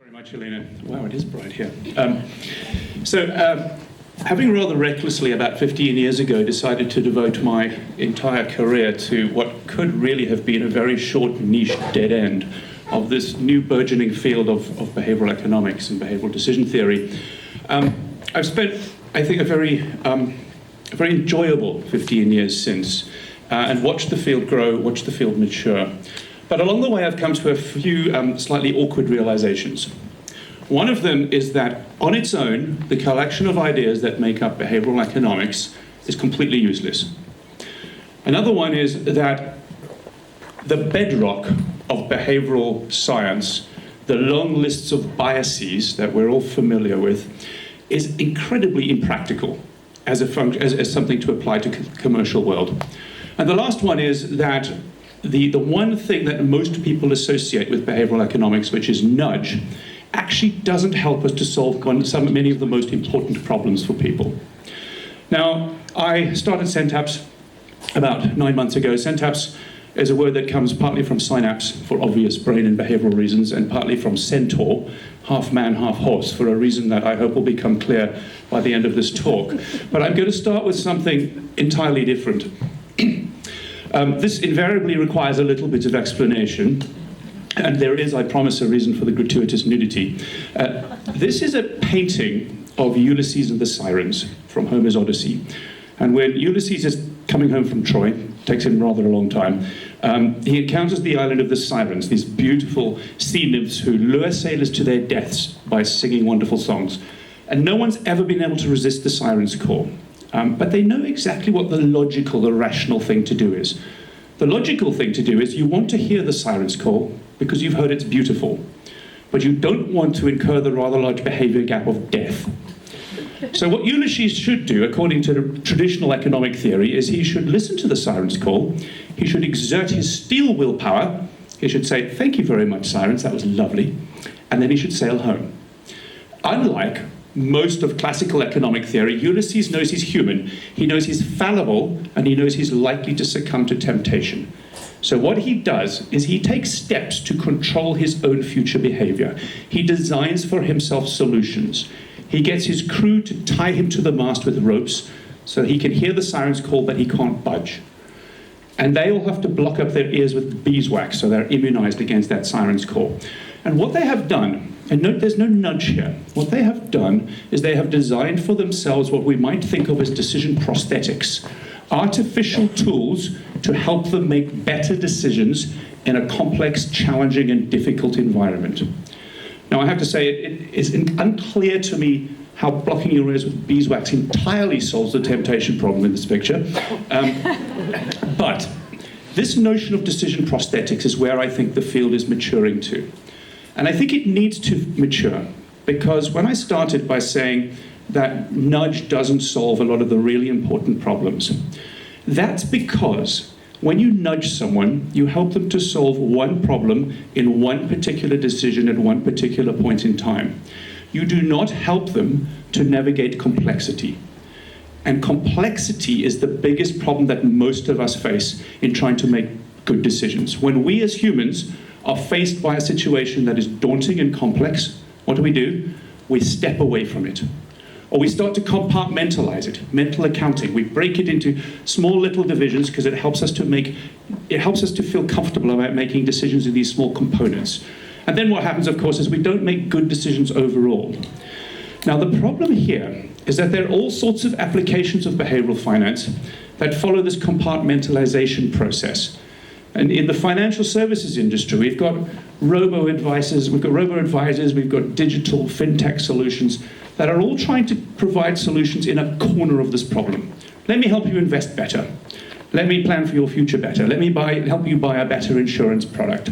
Very much, Elena. Wow, it is bright here. Having rather recklessly about 15 years ago decided to devote my entire career to what could really have been a very short niche dead end of this new burgeoning field of behavioral economics and behavioral decision theory, I've spent, I think, a very enjoyable 15 years since, and watched the field grow, watched the field mature. But along the way, I've come to a few slightly awkward realizations. One of them is that, on its own, the collection of ideas that make up behavioral economics is completely useless. Another one is that the bedrock of behavioral science, the long lists of biases that we're all familiar with, is incredibly impractical as something to apply to the commercial world. And the last one is that the one thing that most people associate with behavioral economics, which is nudge, actually doesn't help us to solve many of the most important problems for people. Now, I started Centapse about 9 months ago. Centapse is a word that comes partly from synapse, for obvious brain and behavioral reasons, and partly from centaur, half man, half horse, for a reason that I hope will become clear by the end of this talk. But I'm going to start with something entirely different. This invariably requires a little bit of explanation. And there is, I promise, a reason for the gratuitous nudity. This is a painting of Ulysses and the Sirens from Homer's Odyssey. And when Ulysses is coming home from Troy, takes him rather a long time, he encounters the island of the Sirens, these beautiful sea nymphs who lure sailors to their deaths by singing wonderful songs. And no one's ever been able to resist the Sirens' call. But they know exactly what the logical, the rational thing to do is. The logical thing to do is you want to hear the Sirens' call because you've heard it's beautiful, but you don't want to incur the rather large behavior gap of death. So what Ulysses should do, according to the traditional economic theory, is he should listen to the Sirens' call, he should exert his steel willpower, he should say, "Thank you very much, Sirens, that was lovely," and then he should sail home. Unlike most of classical economic theory, Ulysses knows he's human, he knows he's fallible, and he knows he's likely to succumb to temptation. So what he does is he takes steps to control his own future behavior. He designs for himself solutions. He gets his crew to tie him to the mast with ropes so he can hear the Sirens' call, but he can't budge. And they all have to block up their ears with beeswax so they're immunized against that Sirens' call. And what they have done, and note there's no nudge here, what they have done is they have designed for themselves what we might think of as decision prosthetics, artificial tools to help them make better decisions in a complex, challenging, and difficult environment. Now, I have to say, it is unclear to me how blocking your ears with beeswax entirely solves the temptation problem in this picture. But this notion of decision prosthetics is where I think the field is maturing to. And I think it needs to mature, because when I started by saying that nudge doesn't solve a lot of the really important problems, that's because when you nudge someone, you help them to solve one problem in one particular decision at one particular point in time. You do not help them to navigate complexity. And complexity is the biggest problem that most of us face in trying to make good decisions. When we as humans are faced by a situation that is daunting and complex, what do? We step away from it. Or we start to compartmentalize it, mental accounting. We break it into small little divisions because it helps us to feel comfortable about making decisions in these small components. And then what happens, of course, is we don't make good decisions overall. Now, the problem here is that there are all sorts of applications of behavioral finance that follow this compartmentalization process. And in the financial services industry, we've got robo-advisors, we've got digital fintech solutions that are all trying to provide solutions in a corner of this problem. Let me help you invest better. Let me plan for your future better. Let me help you buy a better insurance product.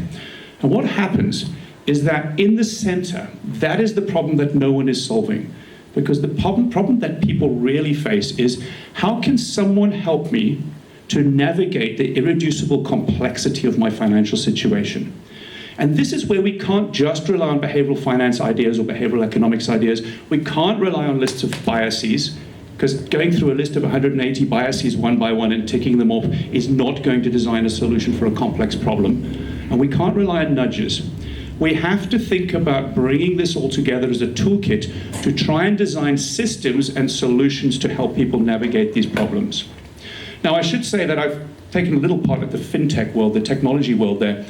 And what happens is that in the center, that is the problem that no one is solving. Because the problem that people really face is, how can someone help me to navigate the irreducible complexity of my financial situation? And this is where we can't just rely on behavioral finance ideas or behavioral economics ideas. We can't rely on lists of biases, because going through a list of 180 biases one by one and ticking them off is not going to design a solution for a complex problem. And we can't rely on nudges. We have to think about bringing this all together as a toolkit to try and design systems and solutions to help people navigate these problems. Now, I should say that I've taken a little part of the fintech world, the technology world there,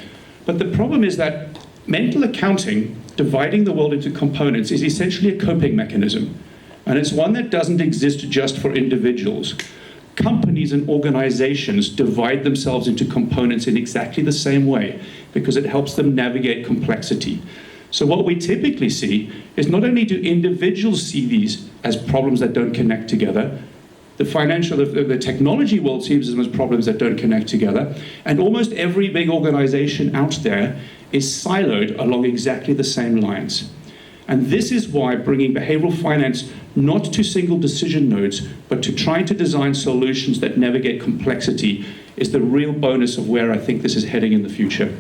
but the problem is that mental accounting, dividing the world into components, is essentially a coping mechanism, and it's one that doesn't exist just for individuals. Companies and organizations divide themselves into components in exactly the same way because it helps them navigate complexity. So what we typically see is not only do individuals see these as problems that don't connect together, the technology world sees them as problems that don't connect together, and almost every big organization out there is siloed along exactly the same lines. And this is why bringing behavioral finance not to single decision nodes, but to trying to design solutions that navigate complexity is the real bonus of where I think this is heading in the future.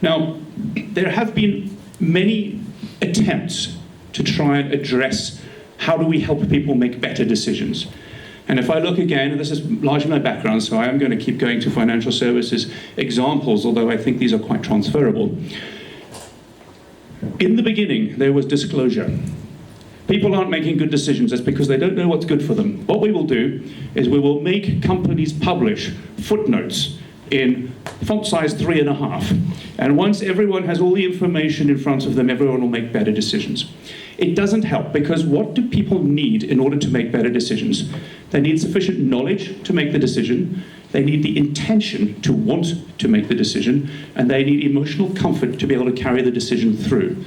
Now, there have been many attempts to try and address how do we help people make better decisions. And if I look again, and this is largely my background, so I am going to keep going to financial services examples, although I think these are quite transferable. In the beginning, there was disclosure. People aren't making good decisions. That's because they don't know what's good for them. What we will do is we will make companies publish footnotes in font size 3.5. And once everyone has all the information in front of them, everyone will make better decisions. It doesn't help, because what do people need in order to make better decisions? They need sufficient knowledge to make the decision. They need the intention to want to make the decision, and they need emotional comfort to be able to carry the decision through.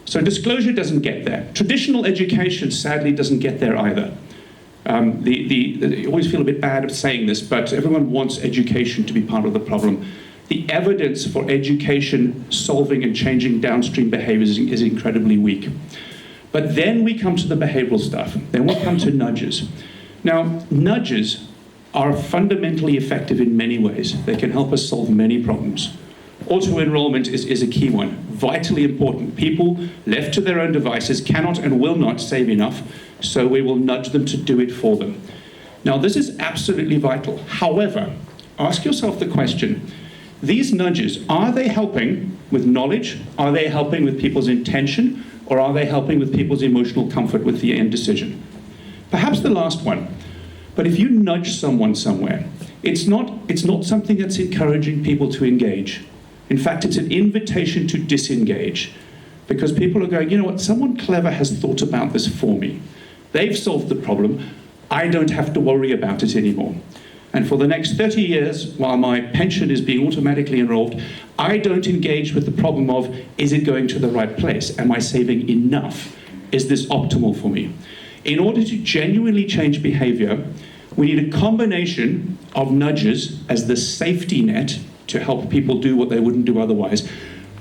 So disclosure doesn't get there. Traditional education, sadly, doesn't get there either. I always feel a bit bad of saying this, but everyone wants education to be part of the problem. The evidence for education solving and changing downstream behaviors is incredibly weak. But then we come to the behavioral stuff. Then we come to nudges. Now, nudges are fundamentally effective in many ways. They can help us solve many problems. Auto-enrollment is a key one, vitally important. People left to their own devices cannot and will not save enough, so we will nudge them to do it for them. Now, this is absolutely vital. However, ask yourself the question, these nudges, are they helping with knowledge? Are they helping with people's intention? Or are they helping with people's emotional comfort with the end decision? Perhaps the last one. But if you nudge someone somewhere, it's not something that's encouraging people to engage. In fact, it's an invitation to disengage. Because people are going, you know what, someone clever has thought about this for me. They've solved the problem. I don't have to worry about it anymore. And for the next 30 years, while my pension is being automatically enrolled, I don't engage with the problem of, is it going to the right place? Am I saving enough? Is this optimal for me? In order to genuinely change behavior, we need a combination of nudges as the safety net to help people do what they wouldn't do otherwise.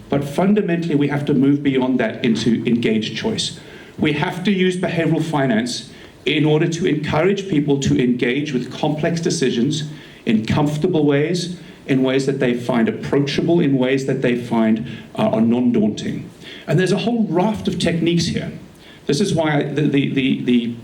But fundamentally, we have to move beyond that into engaged choice. We have to use behavioral finance in order to encourage people to engage with complex decisions in comfortable ways, in ways that they find approachable, in ways that they find are non-daunting. And there's a whole raft of techniques here. This is why the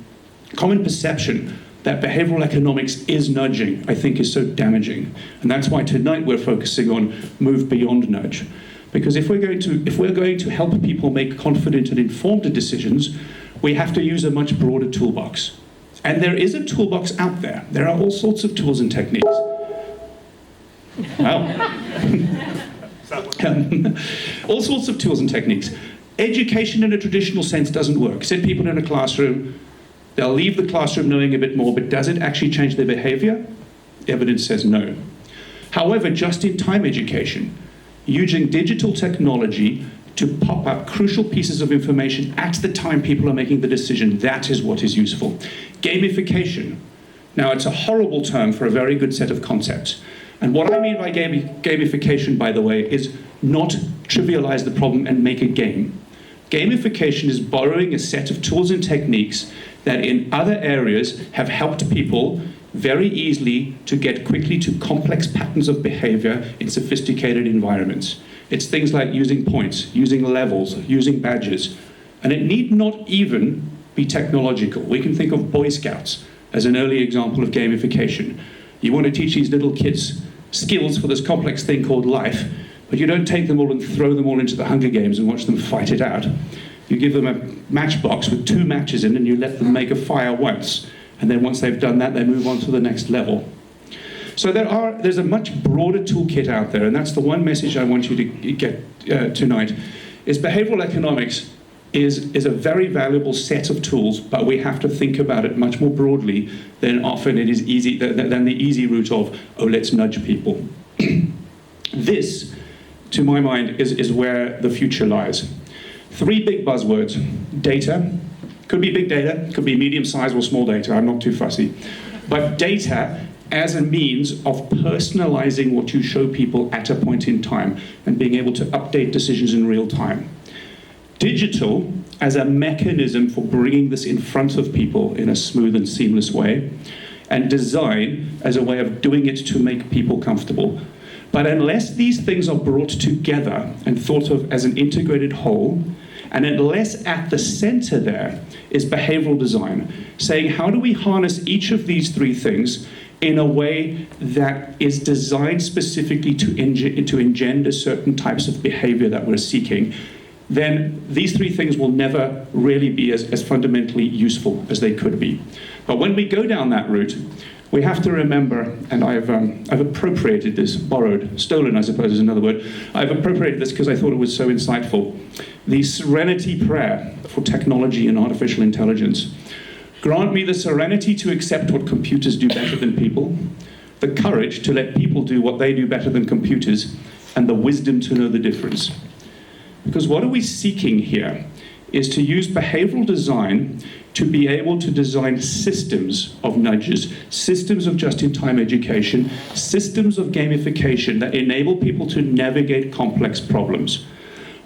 common perception that behavioral economics is nudging, I think, is so damaging. And that's why tonight we're focusing on move beyond nudge. Because if we're going to help people make confident and informed decisions, we have to use a much broader toolbox. And there is a toolbox out there. There are all sorts of tools and techniques. Well, all sorts of tools and techniques. Education in a traditional sense doesn't work. Sit people in a classroom, they'll leave the classroom knowing a bit more, but does it actually change their behavior? Evidence says no. However, just-in-time education, using digital technology to pop up crucial pieces of information at the time people are making the decision, that is what is useful. Gamification. Now, it's a horrible term for a very good set of concepts. And what I mean by gamification, by the way, is not trivialize the problem and make a game. Gamification is borrowing a set of tools and techniques that in other areas have helped people very easily to get quickly to complex patterns of behavior in sophisticated environments. It's things like using points, using levels, using badges. And it need not even be technological. We can think of Boy Scouts as an early example of gamification. You want to teach these little kids skills for this complex thing called life, But you don't take them all and throw them all into the Hunger Games and watch them fight it out. You give them a matchbox with 2 matches in and you let them make a fire once. And then once they've done that, they move on to the next level. So there's a much broader toolkit out there, and that's the one message I want you to get tonight, is behavioral economics is a very valuable set of tools, but we have to think about it much more broadly than often it is easy, than the easy route of, oh, let's nudge people. This, to my mind, is where the future lies. 3 big buzzwords: data, could be big data, could be medium size or small data, I'm not too fussy. But data as a means of personalizing what you show people at a point in time and being able to update decisions in real time. Digital as a mechanism for bringing this in front of people in a smooth and seamless way. And design as a way of doing it to make people comfortable. But unless these things are brought together and thought of as an integrated whole, and unless at the center there is behavioral design, saying how do we harness each of these 3 things in a way that is designed specifically to engender certain types of behavior that we're seeking, then these 3 things will never really be as fundamentally useful as they could be. But when we go down that route, we have to remember, and I've appropriated this, borrowed, stolen I suppose is another word, I've appropriated this because I thought it was so insightful, the serenity prayer for technology and artificial intelligence. Grant me the serenity to accept what computers do better than people, the courage to let people do what they do better than computers, and the wisdom to know the difference. Because what are we seeking here is to use behavioral design to be able to design systems of nudges, systems of just-in-time education, systems of gamification that enable people to navigate complex problems.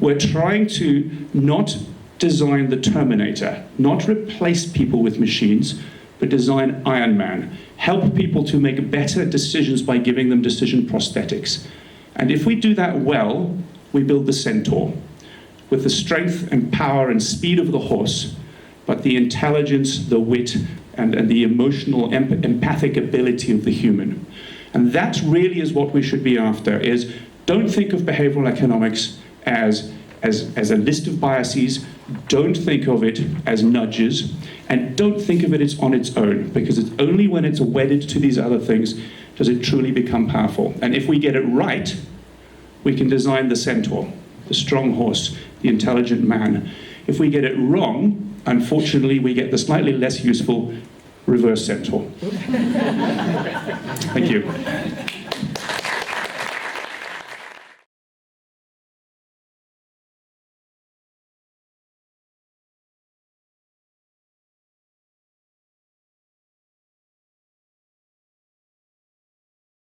We're trying to not design the Terminator, not replace people with machines, but design Iron Man. Help people to make better decisions by giving them decision prosthetics. And if we do that well, we build the Centaur, with the strength and power and speed of the horse, but the intelligence, the wit, and the emotional, empathic ability of the human. And that really is what we should be after, is don't think of behavioral economics as a list of biases, don't think of it as nudges, and don't think of it on its own, because it's only when it's wedded to these other things does it truly become powerful. And if we get it right, we can design the Centaur, the strong horse, the intelligent man. If we get it wrong, unfortunately, we get the slightly less useful reverse Centaur. Thank you.